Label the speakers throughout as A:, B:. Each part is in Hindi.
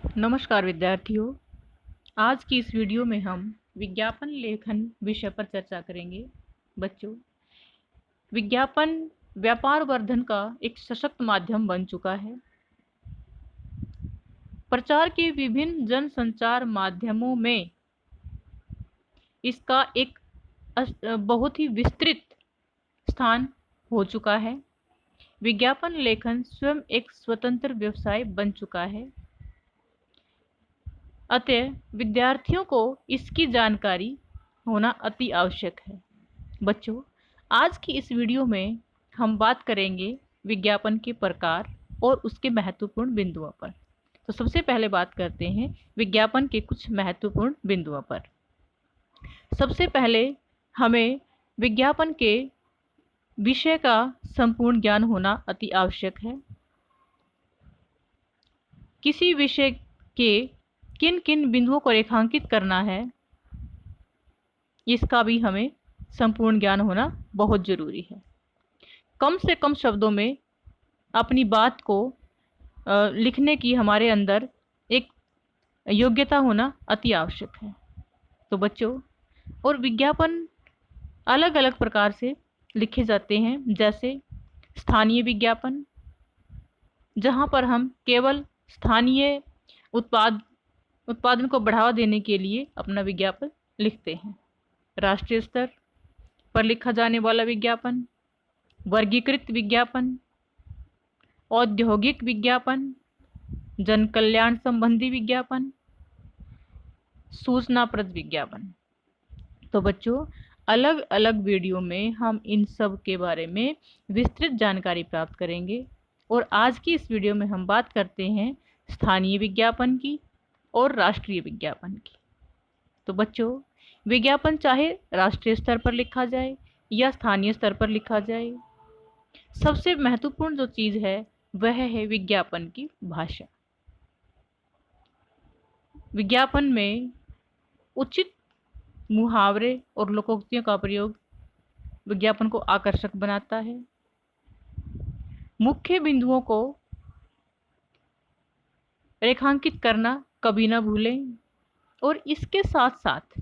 A: नमस्कार विद्यार्थियों। आज की इस वीडियो में हम विज्ञापन लेखन विषय पर चर्चा करेंगे। बच्चों, विज्ञापन व्यापार वर्धन का एक सशक्त माध्यम बन चुका है। प्रचार के विभिन्न जन संचार माध्यमों में इसका एक बहुत ही विस्तृत स्थान हो चुका है। विज्ञापन लेखन स्वयं एक स्वतंत्र व्यवसाय बन चुका है। अतः विद्यार्थियों को इसकी जानकारी होना अति आवश्यक है। बच्चों, आज की इस वीडियो में हम बात करेंगे विज्ञापन के प्रकार और उसके महत्वपूर्ण बिंदुओं पर। तो सबसे पहले बात करते हैं विज्ञापन के कुछ महत्वपूर्ण बिंदुओं पर। सबसे पहले हमें विज्ञापन के विषय का संपूर्ण ज्ञान होना अति आवश्यक है। किसी विषय के किन किन बिंदुओं को रेखांकित करना है, इसका भी हमें संपूर्ण ज्ञान होना बहुत जरूरी है। कम से कम शब्दों में अपनी बात को लिखने की हमारे अंदर एक योग्यता होना अति आवश्यक है। तो बच्चों, और विज्ञापन अलग अलग प्रकार से लिखे जाते हैं, जैसे स्थानीय विज्ञापन, जहां पर हम केवल स्थानीय उत्पादन को बढ़ावा देने के लिए अपना विज्ञापन लिखते हैं। राष्ट्रीय स्तर पर लिखा जाने वाला विज्ञापन, वर्गीकृत विज्ञापन, औद्योगिक विज्ञापन, जन कल्याण संबंधी विज्ञापन, सूचनाप्रद विज्ञापन। तो बच्चों, अलग अलग वीडियो में हम इन सब के बारे में विस्तृत जानकारी प्राप्त करेंगे। और आज की इस वीडियो में हम बात करते हैं स्थानीय विज्ञापन की और राष्ट्रीय विज्ञापन की। तो बच्चों, विज्ञापन चाहे राष्ट्रीय स्तर पर लिखा जाए या स्थानीय स्तर पर लिखा जाए, सबसे महत्वपूर्ण जो चीज है वह है विज्ञापन की भाषा। विज्ञापन में उचित मुहावरे और लोकोक्तियों का प्रयोग विज्ञापन को आकर्षक बनाता है। मुख्य बिंदुओं को रेखांकित करना कभी ना भूलें। और इसके साथ साथ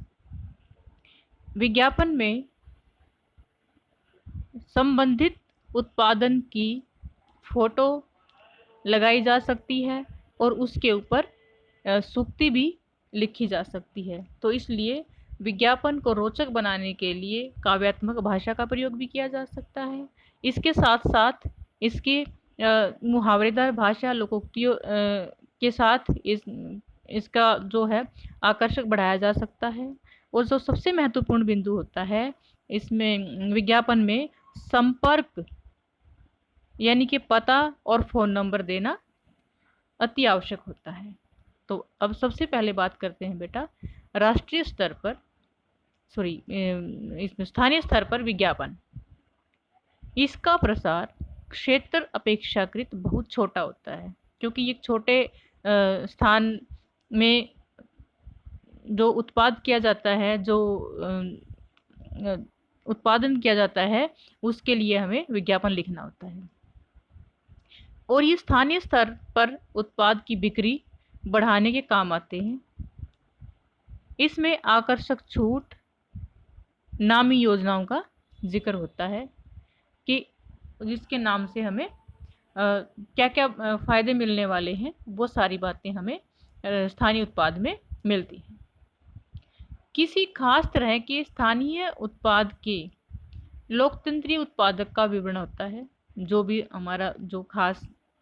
A: विज्ञापन में संबंधित उत्पादन की फोटो लगाई जा सकती है और उसके ऊपर सूक्ति भी लिखी जा सकती है। तो इसलिए विज्ञापन को रोचक बनाने के लिए काव्यात्मक भाषा का प्रयोग भी किया जा सकता है। इसके साथ साथ इसकी मुहावरेदार भाषा, लोकोक्तियों के साथ इसका जो है आकर्षक बढ़ाया जा सकता है। और जो सबसे महत्वपूर्ण बिंदु होता है इसमें विज्ञापन में, संपर्क यानी कि पता और फ़ोन नंबर देना अति आवश्यक होता है। तो अब सबसे पहले बात करते हैं बेटा राष्ट्रीय स्तर पर, इसमें स्थानीय स्तर पर विज्ञापन। इसका प्रसार क्षेत्र अपेक्षाकृत बहुत छोटा होता है, क्योंकि एक छोटे स्थान में जो उत्पाद किया जाता है, जो उत्पादन किया जाता है, उसके लिए हमें विज्ञापन लिखना होता है। और ये स्थानीय स्तर पर उत्पाद की बिक्री बढ़ाने के काम आते हैं। इसमें आकर्षक छूट, नामी योजनाओं का जिक्र होता है कि जिसके नाम से हमें क्या क्या फायदे मिलने वाले हैं, वो सारी बातें हमें स्थानीय उत्पाद में मिलती हैं। किसी खास तरह के स्थानीय उत्पाद के लोकतंत्रीय उत्पादक का विवरण होता है। जो भी हमारा जो खास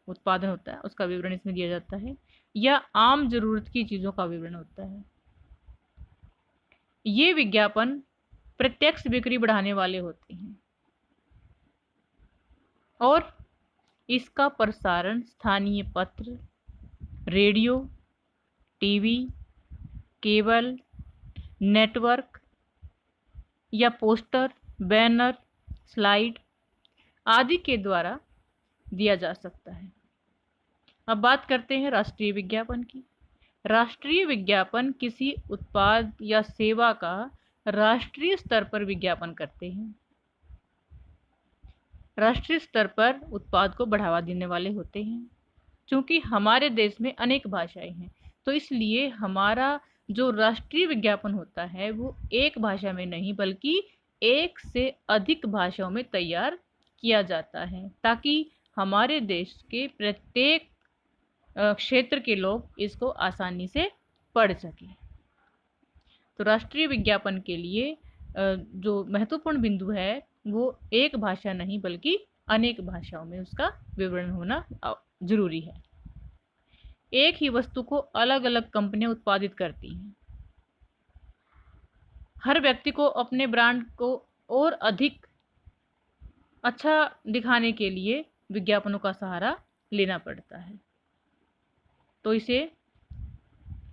A: उत्पादन होता है उसका विवरण इसमें दिया जाता है, या आम जरूरत की चीज़ों का विवरण होता है। ये विज्ञापन प्रत्यक्ष बिक्री बढ़ाने वाले होते हैं और इसका प्रसारण स्थानीय पत्र, रेडियो, टीवी, केबल, नेटवर्क या पोस्टर, बैनर, स्लाइड आदि के द्वारा दिया जा सकता है। अब बात करते हैं राष्ट्रीय विज्ञापन की। राष्ट्रीय विज्ञापन किसी उत्पाद या सेवा का राष्ट्रीय स्तर पर विज्ञापन करते हैं। राष्ट्रीय स्तर पर उत्पाद को बढ़ावा देने वाले होते हैं। चूंकि हमारे देश में अनेक भाषाएं हैं, तो इसलिए हमारा जो राष्ट्रीय विज्ञापन होता है वो एक भाषा में नहीं बल्कि एक से अधिक भाषाओं में तैयार किया जाता है, ताकि हमारे देश के प्रत्येक क्षेत्र के लोग इसको आसानी से पढ़ सकें। तो राष्ट्रीय विज्ञापन के लिए जो महत्वपूर्ण बिंदु है वो एक भाषा नहीं बल्कि अनेक भाषाओं में उसका विवरण होना जरूरी है। एक ही वस्तु को अलग अलग कंपनियां उत्पादित करती हैं। हर व्यक्ति को अपने ब्रांड को और अधिक अच्छा दिखाने के लिए विज्ञापनों का सहारा लेना पड़ता है। तो इसे